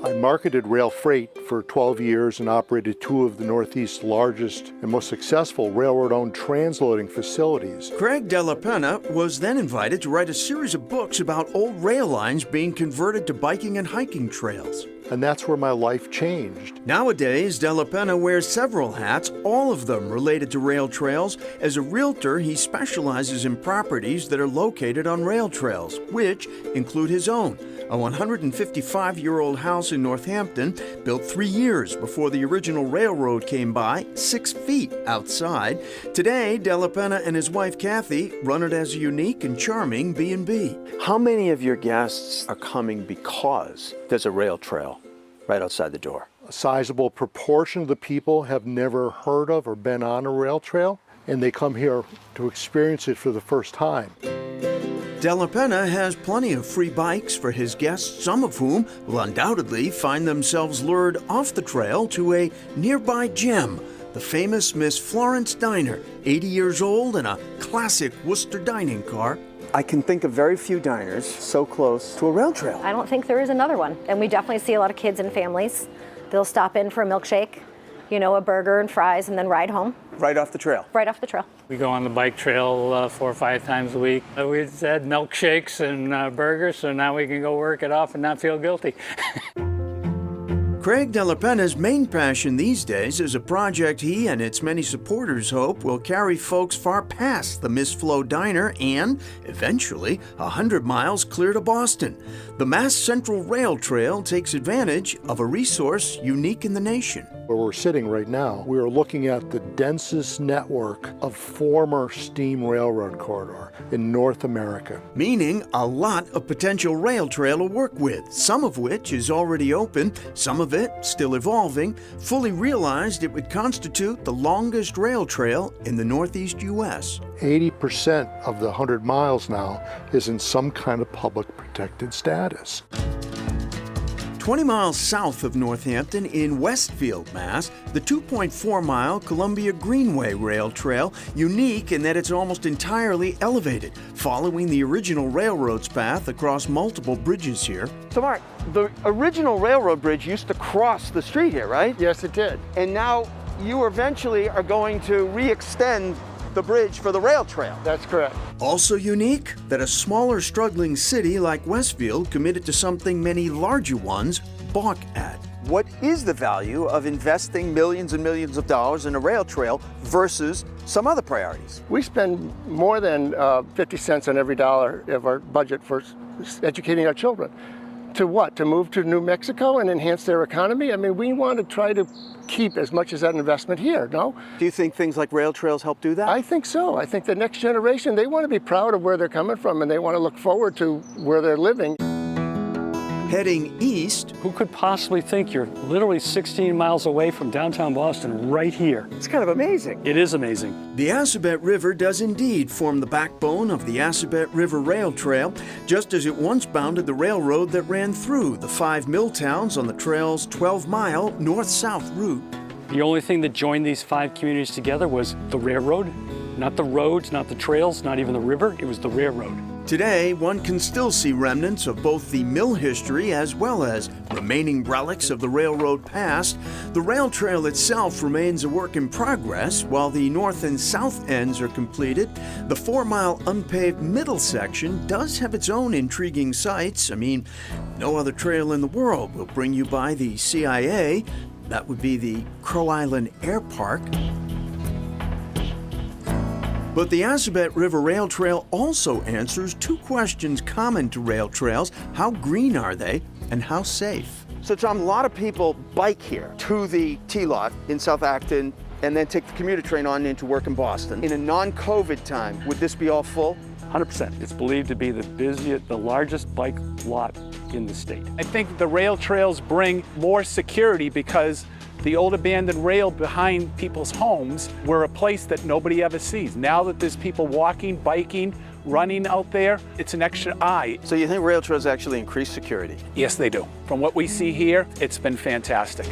I marketed rail freight for 12 years and operated two of the Northeast's largest and most successful railroad-owned transloading facilities. Craig Della Penna was then invited to write a series of books about old rail lines being converted to biking and hiking trails. And that's where my life changed. Nowadays, Della Penna wears several hats, all of them related to rail trails. As a realtor, he specializes in properties that are located on rail trails, which include his own. A 155-year-old house in Northampton, built 3 years before the original railroad came by, 6 feet outside. Today, Della Penna and his wife Kathy run it as a unique and charming B&B. How many of your guests are coming because there's a rail trail right outside the door? A sizable proportion of the people have never heard of or been on a rail trail, and they come here to experience it for the first time. Della Penna has plenty of free bikes for his guests, some of whom will undoubtedly find themselves lured off the trail to a nearby gem, the famous Miss Florence Diner, 80 years old and a classic Worcester dining car. I can think of very few diners so close to a rail trail. I don't think there is another one. And we definitely see a lot of kids and families. They'll stop in for a milkshake, you know, a burger and fries, and then ride home. Right off the trail? Right off the trail. We go on the bike trail 4 or 5 times a week. We had milkshakes and burgers, so now we can go work it off and not feel guilty. Craig Della Penna's main passion these days is a project he and its many supporters hope will carry folks far past the Miss Flo Diner and, eventually, 100 miles clear to Boston. The Mass Central Rail Trail takes advantage of a resource unique in the nation. Where we're sitting right now, we are looking at the densest network of former steam railroad corridor in North America. Meaning a lot of potential rail trail to work with, some of which is already open, some of it still evolving. Fully realized, it would constitute the longest rail trail in the Northeast U.S. 80% of the 100 miles now is in some kind of public protected status. 20 miles south of Northampton in Westfield, Mass., the 2.4-mile Columbia Greenway Rail Trail, unique in that it's almost entirely elevated, following the original railroad's path across multiple bridges here. So Mark, the original railroad bridge used to cross the street here, right? Yes, it did. And now you eventually are going to re-extend the bridge for the rail trail. That's correct. Also unique, that a smaller struggling city like Westfield committed to something many larger ones balk at. What is the value of investing millions and millions of dollars in a rail trail versus some other priorities? We spend more than 50 cents on every dollar of our budget for educating our children. To what? To move to New Mexico and enhance their economy? I mean, we want to try to keep as much as that investment here, no? Do you think things like rail trails help do that? I think so. I think the next generation, they want to be proud of where they're coming from and they want to look forward to where they're living. Heading east, Who could possibly think you're literally 16 miles away from downtown Boston right here? It's kind of amazing. It is amazing. the Assabet River does indeed form the backbone of the Assabet River Rail Trail, just as it once bounded the railroad that ran through the 5 mill towns on the trail's 12-mile north-south route. The only thing that joined these 5 communities together was the railroad, not the roads, not the trails, not even the river, it was the railroad. Today, one can still see remnants of both the mill history as well as remaining relics of the railroad past. The rail trail itself remains a work in progress. While the north and south ends are completed, the 4-mile unpaved middle section does have its own intriguing sights. I mean, no other trail in the world will bring you by the CIA. That would be the Crow Island Air Park. But the Assabet River Rail Trail also answers 2 questions common to rail trails. How green are they, and how safe? So Tom, a lot of people bike here to the T-Lot in South Acton and then take the commuter train on into work in Boston. In a non-COVID time, would this be all full? 100%. It's believed to be the largest bike lot in the state. I think the rail trails bring more security because the old abandoned rail behind people's homes were a place that nobody ever sees. Now that there's people walking, biking, running out there, it's an extra eye. So you think rail trails actually increase security? Yes, they do. From what we see here, it's been fantastic.